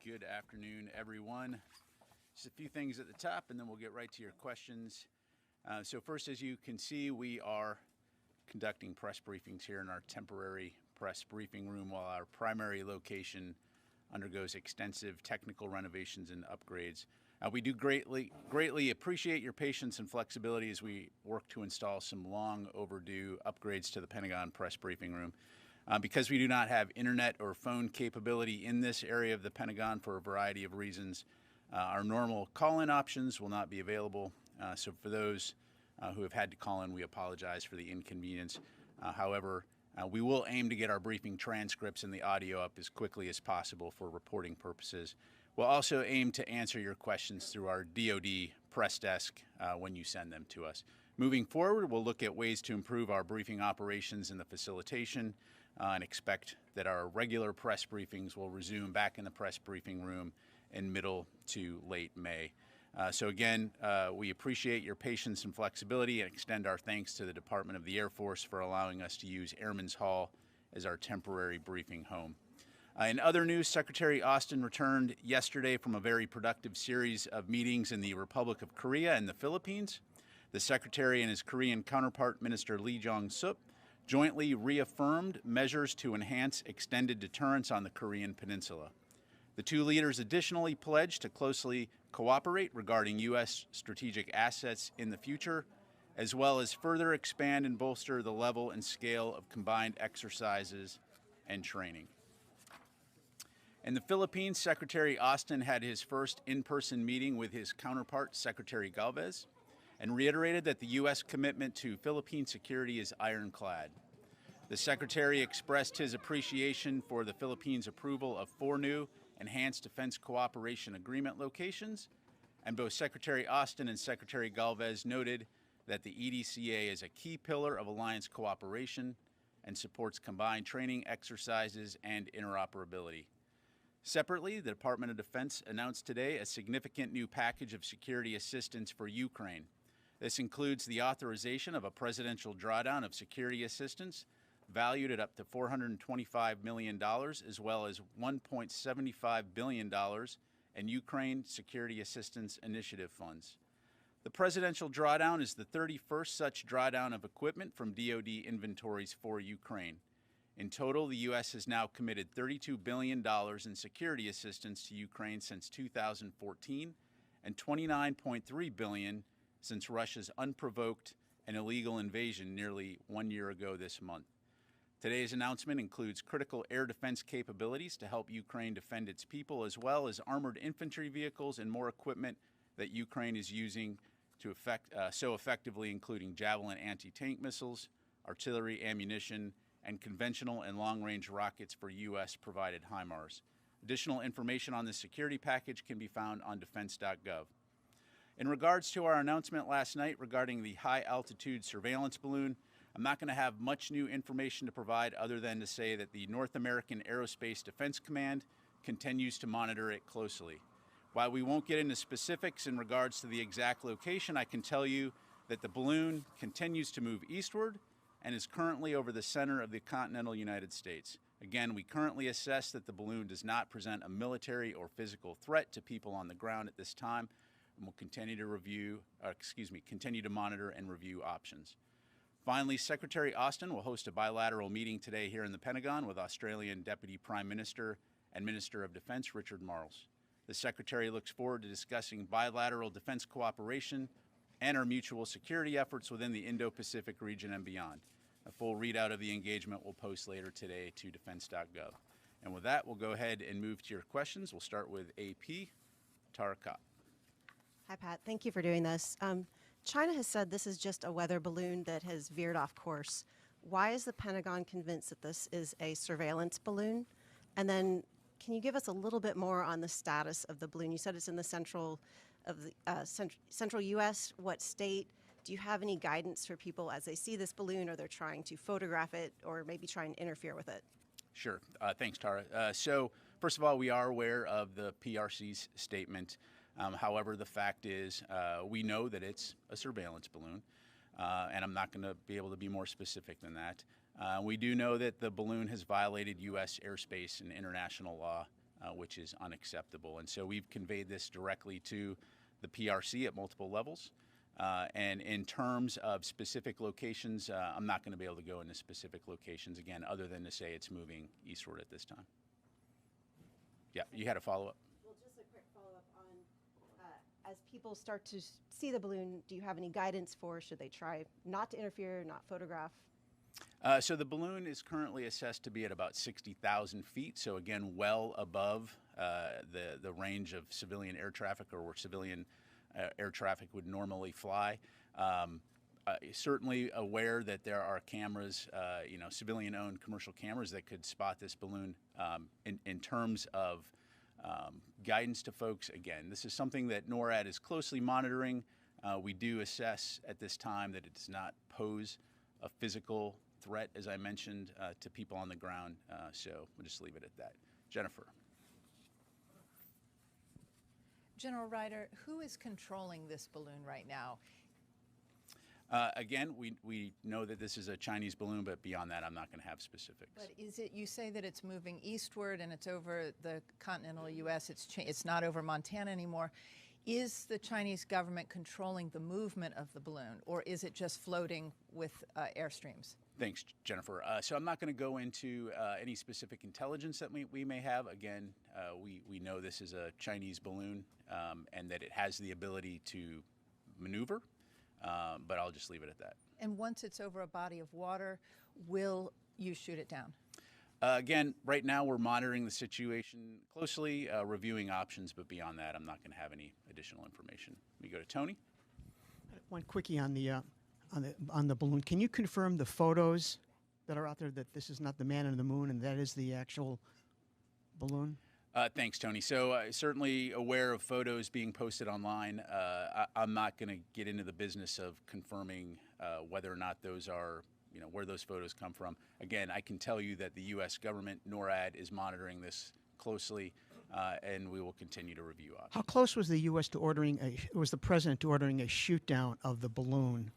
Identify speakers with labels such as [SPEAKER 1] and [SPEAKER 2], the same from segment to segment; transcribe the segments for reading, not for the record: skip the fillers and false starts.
[SPEAKER 1] Good afternoon, everyone. Just a few things at the top, and then we'll get right to your questions. So first, as you can see, we are conducting press briefings here in our temporary press briefing room while our primary location undergoes extensive technical renovations and upgrades. We do greatly appreciate your patience and flexibility as we work to install some long overdue upgrades to the Pentagon press briefing room. Because we do not have internet or phone capability in this area of the Pentagon for a variety of reasons, our normal call-in options will not be available. So for those who have had to call in, we apologize for the inconvenience. However, we will aim to get our briefing transcripts and the audio up as quickly as possible for reporting purposes. We'll also aim to answer your questions through our DoD press desk when you send them to us. Moving forward, we'll look at ways to improve our briefing operations and the facilitation and expect that our regular press briefings will resume back in the press briefing room in middle to late May. So again, we appreciate your patience and flexibility and extend our thanks to the Department of the Air Force for allowing us to use Airman's Hall as our temporary briefing home. In other news, Secretary Austin returned yesterday from a very productive series of meetings in the Republic of Korea and the Philippines. The Secretary and his Korean counterpart, Minister Lee Jong-sup, jointly reaffirmed measures to enhance extended deterrence on the Korean Peninsula. The two leaders additionally pledged to closely cooperate regarding U.S. strategic assets in the future, as well as further expand and bolster the level and scale of combined exercises and training. In the Philippines, Secretary Austin had his first in-person meeting with his counterpart, Secretary Galvez, and reiterated that the U.S. commitment to Philippine security is ironclad. The Secretary expressed his appreciation for the Philippines' approval of 4 new Enhanced Defense Cooperation Agreement locations, and both Secretary Austin and Secretary Galvez noted that the EDCA is a key pillar of alliance cooperation and supports combined training exercises and interoperability. Separately, the Department of Defense announced today a significant new package of security assistance for Ukraine. This includes the authorization of a presidential drawdown of security assistance valued at up to $425 million, as well as $1.75 billion in Ukraine Security Assistance Initiative funds. The presidential drawdown is the 31st such drawdown of equipment from DoD inventories for Ukraine. In total, the U.S. has now committed $32 billion in security assistance to Ukraine since 2014 and $29.3 billion since Russia's unprovoked and illegal invasion nearly 1 year ago this month. Today's announcement includes critical air defense capabilities to help Ukraine defend its people, as well as armored infantry vehicles and more equipment that Ukraine is using to so effectively, including Javelin anti-tank missiles, artillery ammunition, and conventional and long-range rockets for U.S.-provided HIMARS. Additional information on this security package can be found on defense.gov. In regards to our announcement last night regarding the high-altitude surveillance balloon, I'm not going to have much new information to provide other than to say that the North American Aerospace Defense Command continues to monitor it closely. While we won't get into specifics in regards to the exact location, I can tell you that the balloon continues to move eastward and is currently over the center of the continental United States. Again, we currently assess that the balloon does not present a military or physical threat to people on the ground at this time, and will continue to monitor and review options. Finally, Secretary Austin will host a bilateral meeting today here in the Pentagon with Australian Deputy Prime Minister and Minister of Defense Richard Marles. The Secretary looks forward to discussing bilateral defense cooperation and our mutual security efforts within the Indo-Pacific region and beyond. A full readout of the engagement will post later today to defense.gov. And with that, we'll go ahead and move to your questions. We'll start with AP, Tara Kopp.
[SPEAKER 2] Hi, Pat. Thank you for doing this. China has said this is just a weather balloon that has veered off course. Why is the Pentagon convinced that this is a surveillance balloon? And then can you give us a little bit more on the status of the balloon? You said it's in the central U.S. What state? Do you have any guidance for people as they see this balloon, or they're trying to photograph it, or maybe try and interfere with it?
[SPEAKER 1] Sure. Thanks, Tara. So first of all, we are aware of the PRC's statement. However, the fact is we know that it's a surveillance balloon, and I'm not going to be able to be more specific than that. We do know that the balloon has violated U.S. airspace and international law which is unacceptable. And so we've conveyed this directly to the PRC at multiple levels. And in terms of specific locations, I'm not going to be able to go into specific locations, again, other than to say it's moving eastward at this time. Yeah, you had a follow-up?
[SPEAKER 2] Well, just a quick follow-up on, as people start to see the balloon, do you have any guidance for, should they try not to interfere, not photograph?
[SPEAKER 1] So the balloon is currently assessed to be at about 60,000 feet. So again, well above the range of civilian air traffic, or where civilian air traffic would normally fly. Certainly aware that there are cameras, civilian-owned commercial cameras that could spot this balloon. In terms of guidance to folks, again, this is something that NORAD is closely monitoring. We do assess at this time that it does not pose a physical threat, as I mentioned, to people on the ground. So we'll just leave it at that. Jennifer.
[SPEAKER 3] General Ryder, who is controlling this balloon right now?
[SPEAKER 1] Again, we know that this is a Chinese balloon, but beyond that, I'm not going to have specifics.
[SPEAKER 3] But is it, you say that it's moving eastward and it's over the continental U.S., it's not over Montana anymore. Is the Chinese government controlling the movement of the balloon, or is it just floating with airstreams?
[SPEAKER 1] Thanks, Jennifer. So I'm not going to go into any specific intelligence that we may have. Again, we know this is a Chinese balloon and that it has the ability to maneuver, but I'll just leave it at that.
[SPEAKER 3] And once it's over a body of water, will you shoot it down?
[SPEAKER 1] Again, right now we're monitoring the situation closely, reviewing options, but beyond that, I'm not going to have any additional information. We go to Tony.
[SPEAKER 4] One quickie on the balloon. Can you confirm the photos that are out there that this is not the man on the moon and that is the actual balloon?
[SPEAKER 1] Thanks, Tony. So certainly aware of photos being posted online. I'm not going to get into the business of confirming whether or not those are, where those photos come from. Again, I can tell you that the U.S. government, NORAD, is monitoring this closely, and we will continue to review options.
[SPEAKER 4] How close was the U.S. to was the president to ordering a shoot down of the balloon?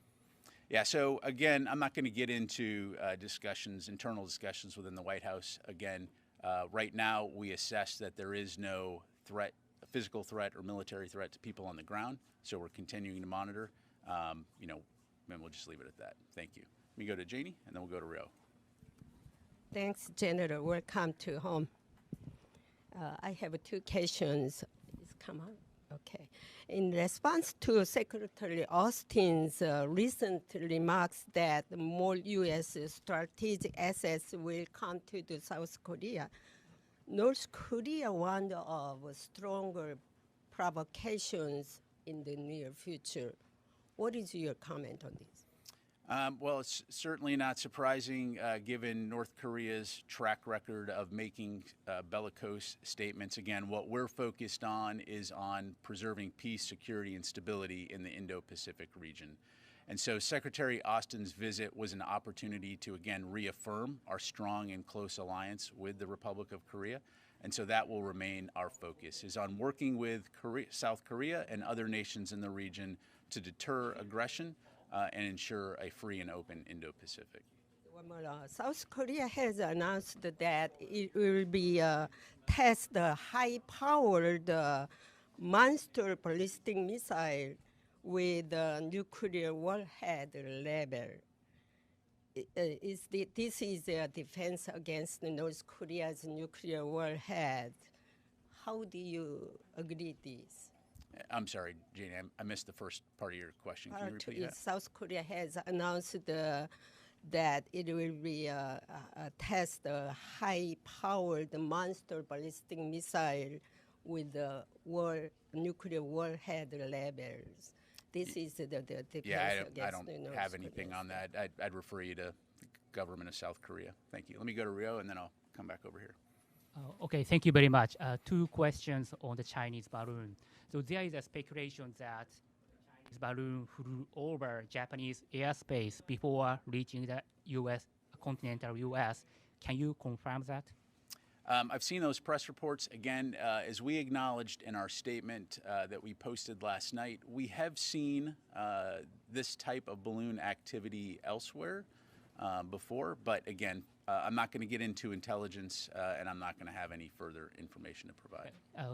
[SPEAKER 1] Yeah, so again, I'm not going to get into internal discussions within the White House. Again, right now we assess that there is no threat, a physical threat or military threat to people on the ground. So we're continuing to monitor, and we'll just leave it at that. Thank you. We go to Janie, and then we'll go to Rio.
[SPEAKER 5] Thanks, General. Welcome to home. I have two questions. Please come on. Okay. In response to Secretary Austin's recent remarks that more U.S. strategic assets will come to South Korea, North Korea warned of stronger provocations in the near future. What is your comment on this?
[SPEAKER 1] Well, it's certainly not surprising given North Korea's track record of making bellicose statements. Again, what we're focused on is on preserving peace, security, and stability in the Indo-Pacific region. And so Secretary Austin's visit was an opportunity to, again, reaffirm our strong and close alliance with the Republic of Korea. And so that will remain our focus, is on working with South Korea and other nations in the region to deter aggression and ensure a free and open Indo-Pacific.
[SPEAKER 5] One more. South Korea has announced that it will be test the high-powered monster ballistic missile with nuclear warhead level. This is a defense against North Korea's nuclear warhead. How do you agree this?
[SPEAKER 1] I'm sorry, Janie, I missed the first part of your question. Can you repeat that?
[SPEAKER 5] South Korea has announced that it will be test a high-powered monster ballistic missile with nuclear warhead levels. This is the defense against
[SPEAKER 1] I don't
[SPEAKER 5] North
[SPEAKER 1] have anything
[SPEAKER 5] Korea.
[SPEAKER 1] on that. I'd refer you to the government of South Korea. Thank you. Let me go to Rio, and then I'll come back over here.
[SPEAKER 6] Okay, thank you very much. Two questions on the Chinese balloon. So there is a speculation that Chinese balloon flew over Japanese airspace before reaching the U.S., continental U.S. Can you confirm that?
[SPEAKER 1] I've seen those press reports. Again, as we acknowledged in our statement that we posted last night, we have seen this type of balloon activity elsewhere. before. But again, I'm not going to get into intelligence, and I'm not going to have any further information to provide.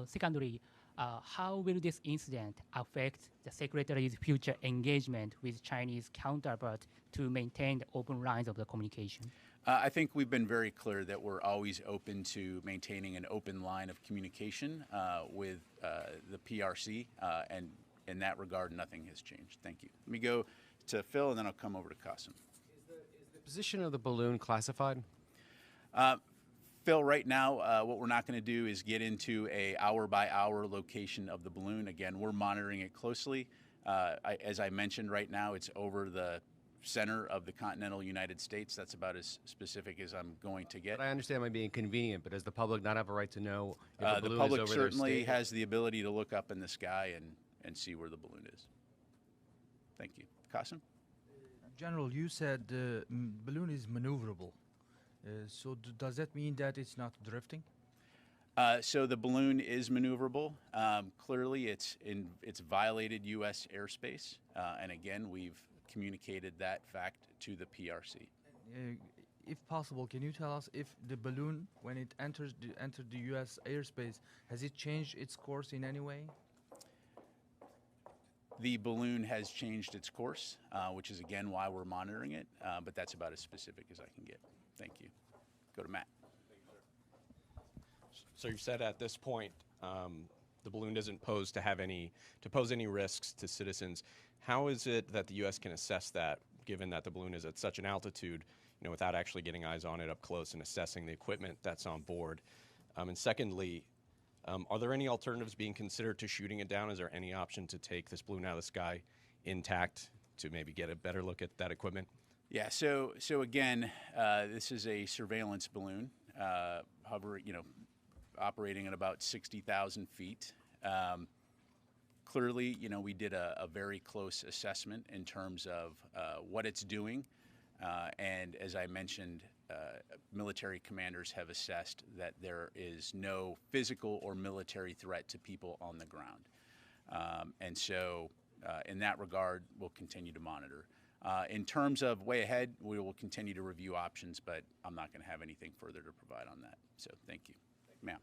[SPEAKER 6] Secondly, how will this incident affect the Secretary's future engagement with Chinese counterpart to maintain the open lines of the communication?
[SPEAKER 1] I think we've been very clear that we're always open to maintaining an open line of communication with the PRC, and in that regard, nothing has changed. Thank you. Let me go to Phil, and then I'll come over to Qasim.
[SPEAKER 7] Is the position of the balloon classified?
[SPEAKER 1] Phil, right now, what we're not going to do is get into a hour-by-hour location of the balloon. Again, we're monitoring it closely. As I mentioned, right now, it's over the center of the continental United States. That's about as specific as I'm going to get.
[SPEAKER 7] But I understand it might be inconvenient, but does the public not have a right to know if a
[SPEAKER 1] The
[SPEAKER 7] balloon
[SPEAKER 1] public
[SPEAKER 7] is over their
[SPEAKER 1] certainly
[SPEAKER 7] state?
[SPEAKER 1] has the ability to look up in the sky and see where the balloon is. Thank you. Qasim?
[SPEAKER 8] General, you said the balloon is maneuverable. So does that mean that it's not drifting?
[SPEAKER 1] So the balloon is maneuverable. Clearly, it's violated U.S. airspace, and again, we've communicated that fact to the PRC.
[SPEAKER 8] If possible, can you tell us if the balloon, when it entered the U.S. airspace, has it changed its course in any way?
[SPEAKER 1] The balloon has changed its course, which is again why we're monitoring it, but that's about as specific as I can get. Thank you. Go to Matt.
[SPEAKER 9] So you've said at this point the balloon doesn't pose any risks to citizens. How is it that the U.S. can assess that, given that the balloon is at such an altitude, without actually getting eyes on it up close and assessing the equipment that's on board? And secondly, are there any alternatives being considered to shooting it down? Is there any option to take this balloon out of the sky intact to maybe get a better look at that equipment?
[SPEAKER 1] Yeah. So again, this is a surveillance balloon, operating at about 60,000 feet. Clearly, we did a very close assessment in terms of what it's doing, and as I mentioned, military commanders have assessed that there is no physical or military threat to people on the ground. And so in that regard, we'll continue to monitor. In terms of way ahead, we will continue to review options, but I'm not going to have anything further to provide on that. So thank you. Ma'am.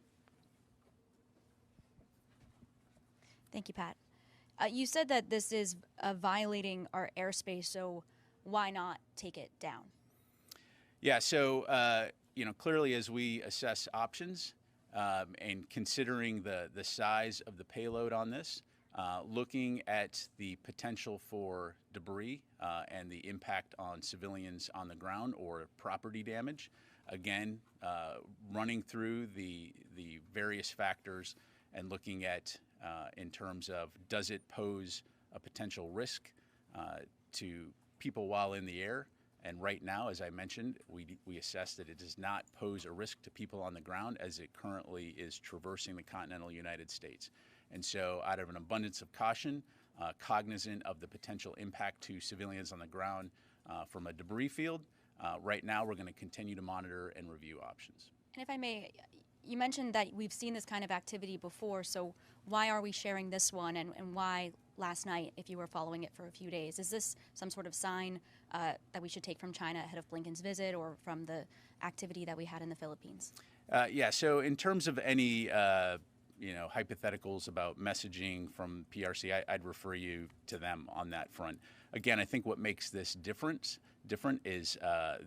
[SPEAKER 10] Thank you, Pat. You said that this is violating our airspace, so why not take it down?
[SPEAKER 1] Yeah, so clearly as we assess options and considering the size of the payload on this, looking at the potential for debris and the impact on civilians on the ground or property damage, again, running through the various factors and looking at in terms of does it pose a potential risk to people while in the air. And right now, as I mentioned, we assess that it does not pose a risk to people on the ground as it currently is traversing the continental United States. And so out of an abundance of caution, cognizant of the potential impact to civilians on the ground from a debris field, right now we're going to continue to monitor and review options.
[SPEAKER 10] And if I may, you mentioned that we've seen this kind of activity before, so why are we sharing this one, and why last night if you were following it for a few days? Is this some sort of sign that we should take from China ahead of Blinken's visit or from the activity that we had in the Philippines?
[SPEAKER 1] Yeah, so in terms of any hypotheticals about messaging from PRC, I'd refer you to them on that front. Again, I think what makes this different is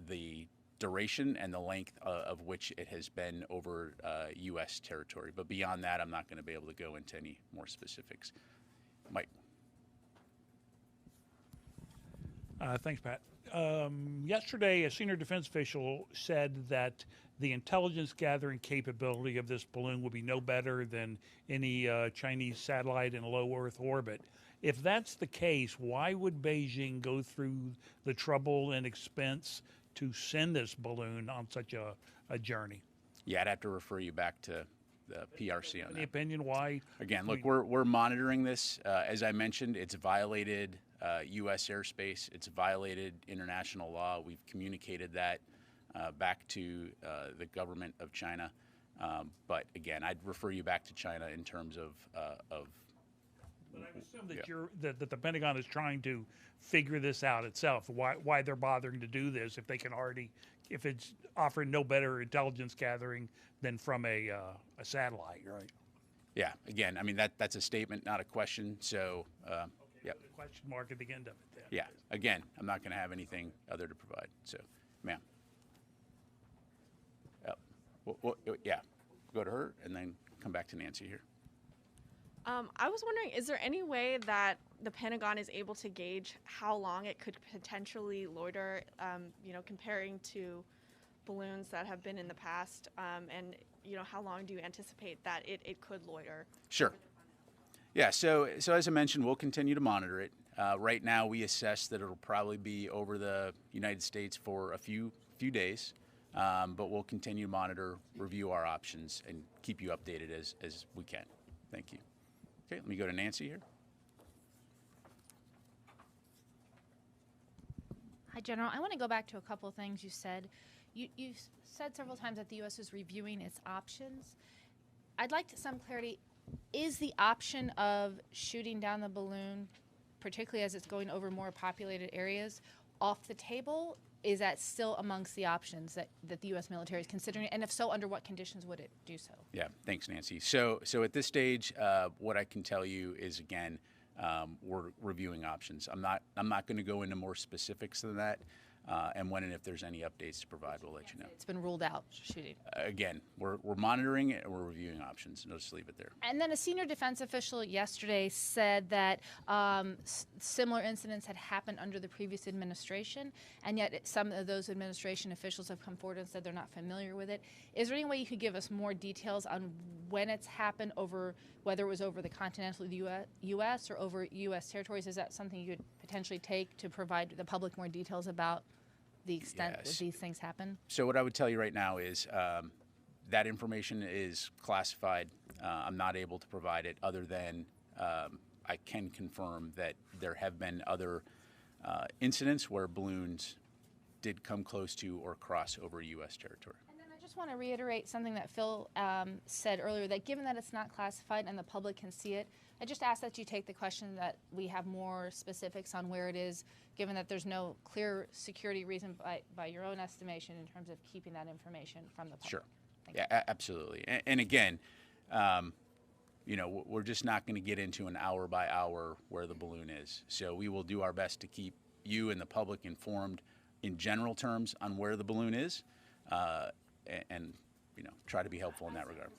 [SPEAKER 1] the duration and the length of which it has been over U.S. territory. But beyond that, I'm not going to be able to go into any more specifics. Mike.
[SPEAKER 11] Thanks, Pat. Yesterday, a senior defense official said that the intelligence gathering capability of this balloon would be no better than any Chinese satellite in low Earth orbit. If that's the case, why would Beijing go through the trouble and expense to send this balloon on such a journey?
[SPEAKER 1] Yeah, I'd have to refer you back to the PRC on that.
[SPEAKER 11] Any opinion why?
[SPEAKER 1] Again, look, we're monitoring this. As I mentioned, it's violated U.S. airspace. It's violated international law. We've communicated that back to the government of China. But again, I'd refer you back to China in terms of
[SPEAKER 11] But I assume that that the Pentagon is trying to figure this out itself. Why they're bothering to do this if they can already, if it's offering no better intelligence gathering than from a satellite, right?
[SPEAKER 1] Yeah. Again, I mean that's a statement, not a question. So yeah.
[SPEAKER 11] Put a question mark at the end of it. Then.
[SPEAKER 1] Yeah. Again, I'm not going to have anything other to provide. So, ma'am. Yeah. Go to her and then come back to Nancy here.
[SPEAKER 12] I was wondering, is there any way that the Pentagon is able to gauge how long it could potentially loiter, comparing to balloons that have been in the past, and how long do you anticipate that it could loiter?
[SPEAKER 1] Sure. Yeah, so as I mentioned, we'll continue to monitor it. Right now, we assess that it'll probably be over the United States for a few days, but we'll continue to monitor, review our options, and keep you updated as we can. Thank you. Okay, let me go to Nancy here.
[SPEAKER 13] Hi, General. I want to go back to a couple of things you said. You said several times that the U.S. is reviewing its options. I'd like some clarity. Is the option of shooting down the balloon, particularly as it's going over more populated areas, off the table? Is that still amongst the options that the U.S. military is considering? And if so, under what conditions would it do so?
[SPEAKER 1] Yeah, thanks, Nancy. So at this stage, what I can tell you is, again, we're reviewing options. I'm not going to go into more specifics than that. And when and if there's any updates to provide, we'll let you know.
[SPEAKER 13] It's been ruled out, shooting.
[SPEAKER 1] Again, we're monitoring it and we're reviewing options. And I'll just leave it there.
[SPEAKER 13] And then a senior defense official yesterday said that similar incidents had happened under the previous administration, and yet some of those administration officials have come forward and said they're not familiar with it. Is there any way you could give us more details on when it's happened, over whether it was over the continental U.S. or over U.S. territories? Is that something you could potentially take to provide the public more details about the extent that these things happen?
[SPEAKER 1] So what I would tell you right now is that information is classified. I'm not able to provide it, other than I can confirm that there have been other incidents where balloons did come close to or cross over U.S. territory.
[SPEAKER 13] And then I just want to reiterate something that Phil said earlier, that given that it's not classified and the public can see it, I just ask that you take the question that we have more specifics on where it is, given that there's no clear security reason by your own estimation in terms of keeping that information from the public.
[SPEAKER 1] Sure. Yeah, absolutely. And again, we're just not going to get into an hour by hour where the balloon is. So we will do our best to keep you and the public informed in general terms on where the balloon is, and try to be helpful in that regard.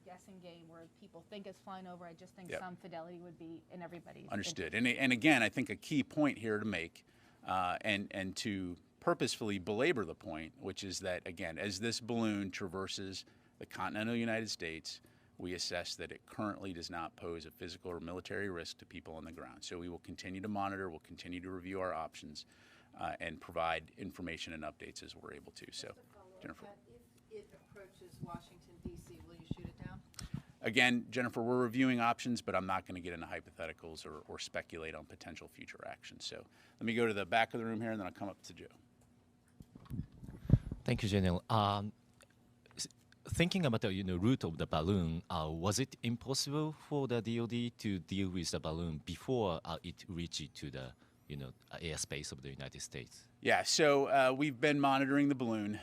[SPEAKER 13] Guessing game where people think it's flying over. I just think some fidelity would be in everybody's
[SPEAKER 1] understood. And again, I think a key point here to make, and to purposefully belabor the point, which is that, again, as this balloon traverses the continental United States, we assess that it currently does not pose a physical or military risk to people on the ground. So we will continue to monitor, we'll continue to review our options, and provide information and updates as we're able to. So, Jennifer.
[SPEAKER 3] If it approaches Washington, D.C., will you shoot it down?
[SPEAKER 1] Again, Jennifer, we're reviewing options, but I'm not going to get into hypotheticals or speculate on potential future actions. So let me go to the back of the room here, and then I'll come up to Joe.
[SPEAKER 14] Thank you, General. Thinking about the route of the balloon, was it impossible for the DoD to deal with the balloon before it reached to the airspace of the United States?
[SPEAKER 1] Yeah, so we've been monitoring the balloon.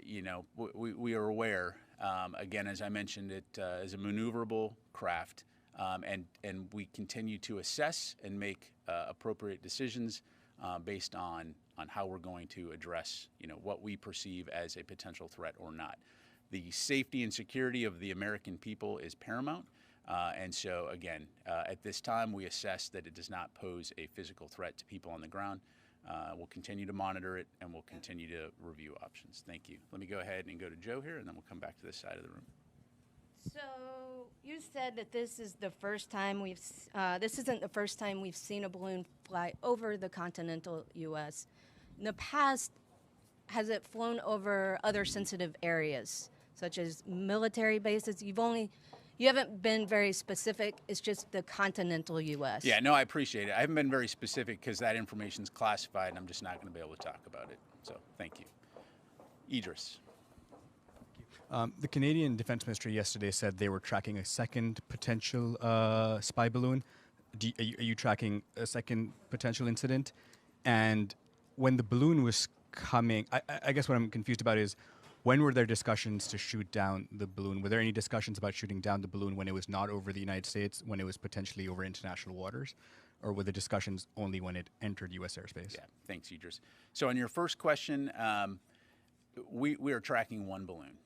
[SPEAKER 1] We are aware. Again, as I mentioned, it is a maneuverable craft, and we continue to assess and make appropriate decisions based on how we're going to address, what we perceive as a potential threat or not. The safety and security of the American people is paramount, and so again, at this time, we assess that it does not pose a physical threat to people on the ground. We'll continue to monitor it, and we'll continue to review options. Thank you. Let me go ahead and go to Joe here, and then we'll come back to this side of the room.
[SPEAKER 15] So you said that this is the first time this isn't the first time we've seen a balloon fly over the continental U.S. In the past, has it flown over other sensitive areas, such as military bases? You haven't been very specific. It's just the continental U.S.
[SPEAKER 1] Yeah, no, I appreciate it. I haven't been very specific because that information is classified, and I'm just not going to be able to talk about it. So thank you. Idris.
[SPEAKER 16] The Canadian Defense Ministry yesterday said they were tracking a second potential spy balloon. Are you tracking a second potential incident? And when the balloon was coming, I guess what I'm confused about is, when were there discussions to shoot down the balloon? Were there any discussions about shooting down the balloon when it was not over the United States, when it was potentially over international waters? Or were the discussions only when it entered U.S. airspace?
[SPEAKER 1] Yeah, thanks, Idris. So on your first question, we are tracking one balloon.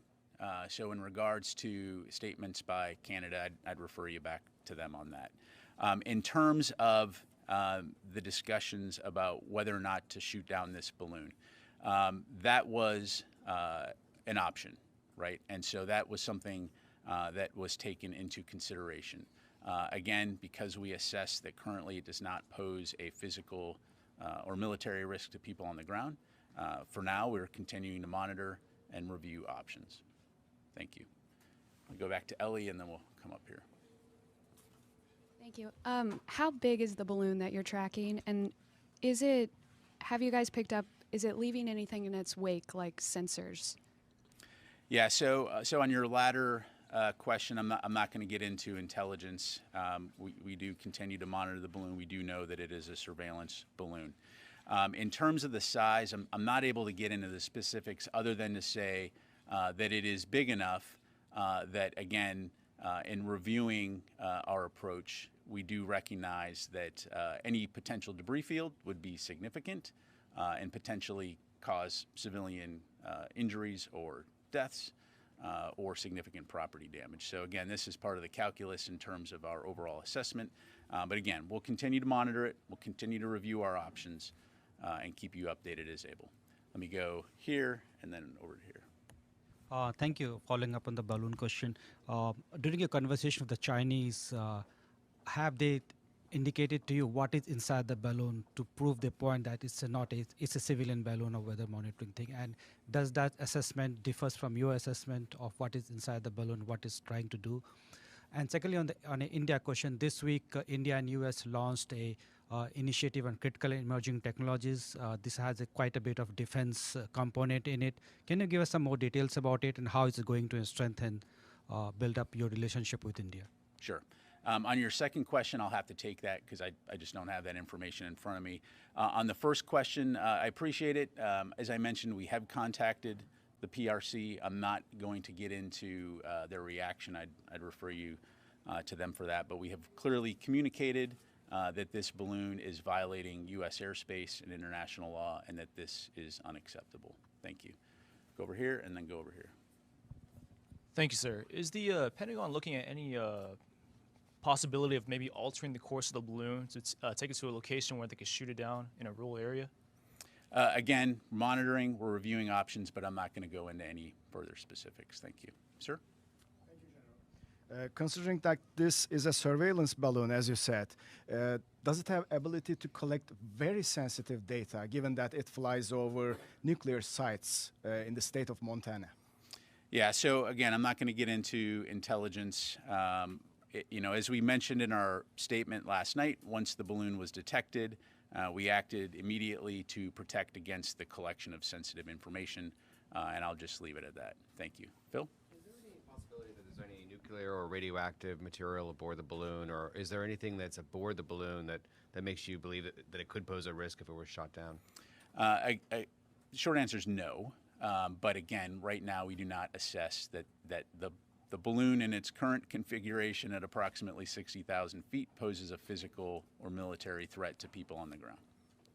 [SPEAKER 1] So in regards to statements by Canada, I'd refer you back to them on that. In terms of the discussions about whether or not to shoot down this balloon, that was an option, right? And so that was something that was taken into consideration. Again, because we assess that currently it does not pose a physical or military risk to people on the ground, for now we're continuing to monitor and review options. Thank you. We'll go back to Ellie and then we'll come up here.
[SPEAKER 17] Thank you. How big is the balloon that you're tracking? And have you guys picked up, is it leaving anything in its wake like sensors?
[SPEAKER 1] Yeah, so on your latter question, I'm not going to get into intelligence. We do continue to monitor the balloon. We do know that it is a surveillance balloon. In terms of the size, I'm not able to get into the specifics other than to say that it is big enough that, again, in reviewing our approach, we do recognize that any potential debris field would be significant and potentially cause civilian injuries or deaths or significant property damage. So again, this is part of the calculus in terms of our overall assessment. But again, we'll continue to monitor it. We'll continue to review our options and keep you updated as able. Let me go here and then over to here.
[SPEAKER 18] Thank you. Following up on the balloon question, during your conversation with the Chinese, have they indicated to you what is inside the balloon to prove the point that it's a civilian balloon or weather monitoring thing? And does that assessment differs from your assessment of what is inside the balloon, what it's trying to do? And secondly, on an India question, this week India and US launched a initiative on critical emerging technologies. This has quite a bit of defense component in it. Can you give us some more details about it and how it's going to strengthen, build up your relationship with India?
[SPEAKER 1] Sure. On your second question, I'll have to take that because I just don't have that information in front of me. On the first question, I appreciate it. As I mentioned, we have contacted the PRC. I'm not going to get into their reaction. I'd refer you to them for that. But we have clearly communicated that this balloon is violating U.S. airspace and international law and that this is unacceptable. Thank you. Go over here and then go over here.
[SPEAKER 19] Thank you, sir. Is the Pentagon looking at any possibility of maybe altering the course of the balloon to take it to a location where they could shoot it down in a rural area?
[SPEAKER 1] Again, monitoring, we're reviewing options, but I'm not going to go into any further specifics. Thank you. Sir?
[SPEAKER 20] Considering that this is a surveillance balloon, as you said, does it have ability to collect very sensitive data, given that it flies over nuclear sites in the state of Montana?
[SPEAKER 1] Yeah, so again, I'm not going to get into intelligence. As we mentioned in our statement last night, once the balloon was detected, we acted immediately to protect against the collection of sensitive information, and I'll just leave it at that. Thank you. Phil?
[SPEAKER 7] Is there any possibility that there's any nuclear or radioactive material aboard the balloon, or is there anything that's aboard the balloon that makes you believe that it could pose a risk if it were shot down?
[SPEAKER 1] Short answer is no. But again, right now we do not assess that the balloon in its current configuration at approximately 60,000 feet poses a physical or military threat to people on the ground.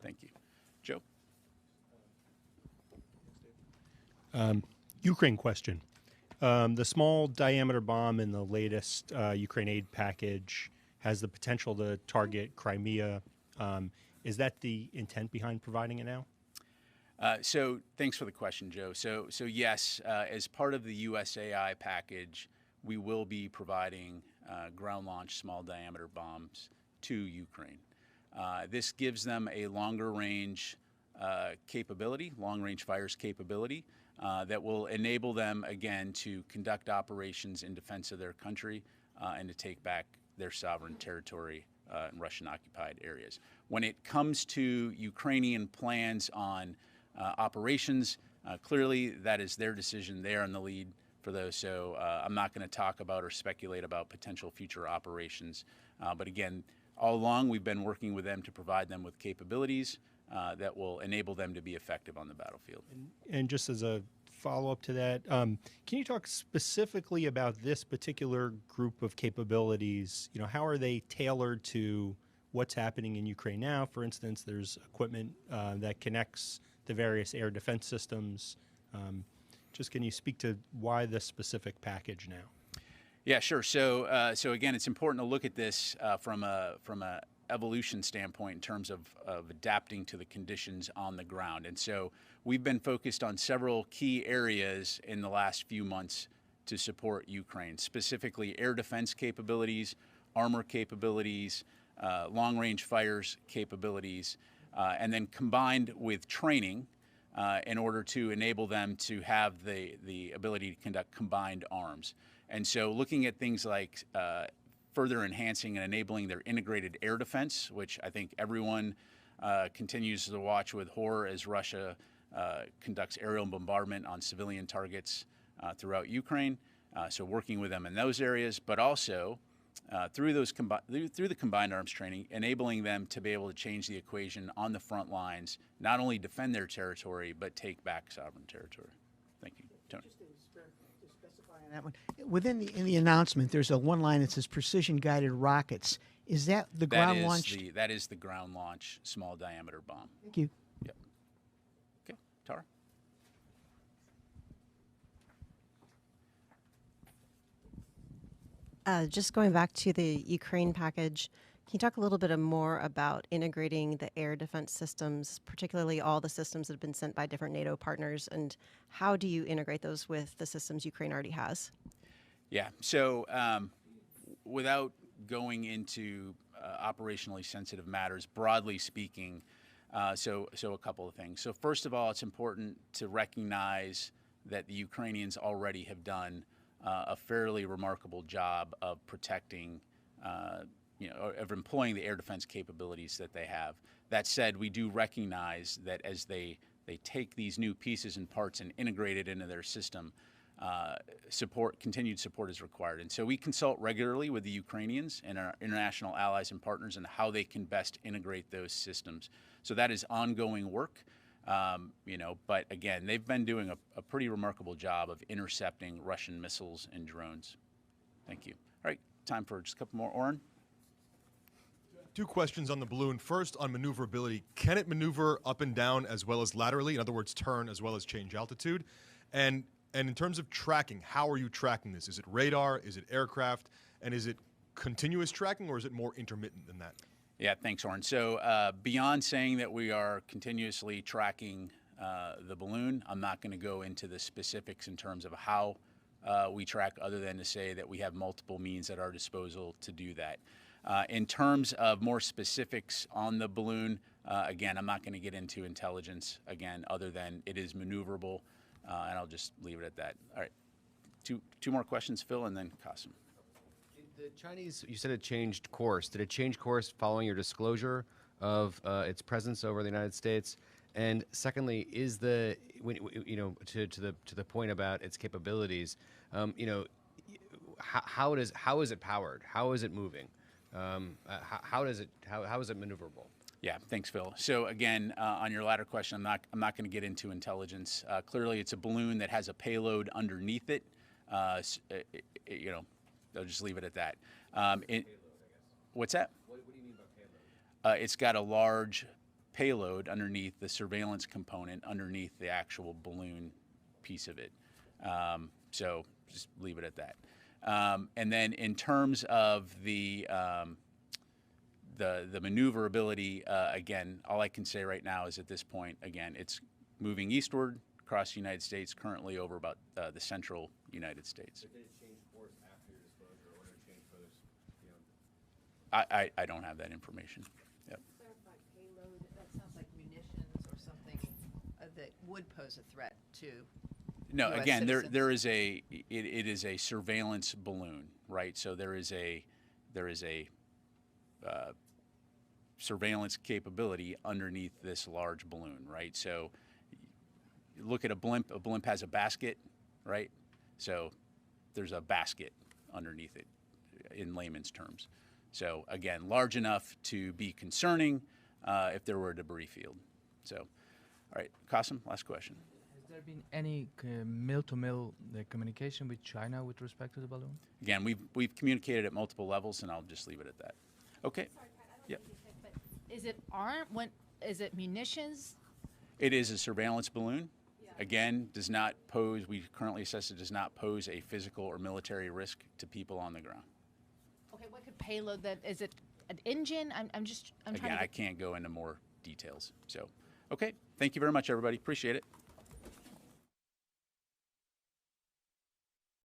[SPEAKER 1] Thank you. Joe?
[SPEAKER 21] Ukraine question. The small diameter bomb in the latest Ukraine aid package has the potential to target Crimea. Is that the intent behind providing it now?
[SPEAKER 1] So thanks for the question, Joe. So yes, as part of the USAI package, we will be providing ground-launched small diameter bombs to Ukraine. This gives them a longer-range capability, long-range fires capability, that will enable them, again, to conduct operations in defense of their country and to take back their sovereign territory in Russian-occupied areas. When it comes to Ukrainian plans on operations, clearly that is their decision. They are in the lead for those. So I'm not going to talk about or speculate about potential future operations. But again, all along we've been working with them to provide them with capabilities that will enable them to be effective on the battlefield.
[SPEAKER 21] And just as a follow-up to that, can you talk specifically about this particular group of capabilities? You know, how are they tailored to what's happening in Ukraine now? For instance, there's equipment that connects the various air defense systems. Just can you speak to why this specific package now?
[SPEAKER 1] Yeah, sure. So, so again, it's important to look at this from a evolution standpoint in terms of adapting to the conditions on the ground. And so we've been focused on several key areas in the last few months to support Ukraine, specifically air defense capabilities, armor capabilities, long-range fires capabilities, and then combined with training in order to enable them to have the ability to conduct combined arms. And so looking at things like further enhancing and enabling their integrated air defense, which I think everyone continues to watch with horror as Russia conducts aerial bombardment on civilian targets throughout Ukraine. So working with them in those areas, but also through the combined arms training, enabling them to be able to change the equation on the front lines, not only defend their territory, but take back sovereign territory. Thank you, Tony.
[SPEAKER 4] On that one. In the announcement, there's a one line that says precision-guided rockets. Is that the ground launch?
[SPEAKER 1] That is the ground launch small diameter bomb.
[SPEAKER 4] Thank you.
[SPEAKER 1] Yep. Okay, Tara.
[SPEAKER 2] Just going back to the Ukraine package, can you talk a little bit more about integrating the air defense systems, particularly all the systems that have been sent by different NATO partners, and how do you integrate those with the systems Ukraine already has?
[SPEAKER 1] Yeah, so without going into operationally sensitive matters, broadly speaking, so a couple of things. So first of all, it's important to recognize that the Ukrainians already have done a fairly remarkable job of protecting, of employing the air defense capabilities that they have. That said, we do recognize that as they take these new pieces and parts and integrate it into their system, continued support is required. And so we consult regularly with the Ukrainians and our international allies and partners on how they can best integrate those systems. So that is ongoing work. But again, they've been doing a pretty remarkable job of intercepting Russian missiles and drones. Thank you. All right, time for just a couple more. Oren?
[SPEAKER 22] Two questions on the balloon. First, on maneuverability. Can it maneuver up and down as well as laterally? In other words, turn as well as change altitude? And in terms of tracking, how are you tracking this? Is it radar? Is it aircraft? And is it continuous tracking, or is it more intermittent than that?
[SPEAKER 1] Yeah, thanks, Oren. So beyond saying that we are continuously tracking the balloon, I'm not going to go into the specifics in terms of how we track, other than to say that we have multiple means at our disposal to do that. In terms of more specifics on the balloon, again, I'm not going to get into intelligence, again, other than it is maneuverable, and I'll just leave it at that. All right, two more questions, Phil, and then Qasim.
[SPEAKER 7] The Chinese, you said it changed course. Did it change course following your disclosure of its presence over the United States? And secondly, is to the point about its capabilities, how is it powered? How is it moving? How is it maneuverable?
[SPEAKER 1] Yeah, thanks, Phil. So again, on your latter question, I'm not going to get into intelligence. Clearly, it's a balloon that has a payload underneath it. I'll just leave it at that. What's that?
[SPEAKER 7] What do you mean by payload?
[SPEAKER 1] It's got a large payload underneath the surveillance component, underneath the actual balloon piece of it. So just leave it at that. And then in terms of the maneuverability, again, all I can say right now is at this point, again, it's moving eastward across the United States, currently over about the central United States.
[SPEAKER 7] But did it change course after your disclosure, or did it change further beyond?
[SPEAKER 1] I don't have that information. Yep.
[SPEAKER 3] Clarify payload. That sounds like munitions or something that would pose a threat to.
[SPEAKER 1] No,
[SPEAKER 3] US
[SPEAKER 1] again,
[SPEAKER 3] citizens.
[SPEAKER 1] there is it is a surveillance balloon, right? So there is a surveillance capability underneath this large balloon, right? So look at a blimp. A blimp has a basket, right? So there's a basket underneath it in layman's terms. So again, large enough to be concerning if there were a debris field. So, all right, Qasim, last question.
[SPEAKER 8] Has there been any mill-to-mill communication with China with respect to the balloon?
[SPEAKER 1] Again, we've communicated at multiple levels, and I'll just leave it at that. Okay. Yep.
[SPEAKER 13] Is it arm? When is it munitions?
[SPEAKER 1] It is a surveillance balloon. Again, does not pose. We currently assess it does not pose a physical or military risk to people on the ground.
[SPEAKER 13] Okay, what could payload that? Is it an engine? I'm trying
[SPEAKER 1] Again,
[SPEAKER 13] to.
[SPEAKER 1] I can't go into more details. So, okay. Thank you very much, everybody. Appreciate it.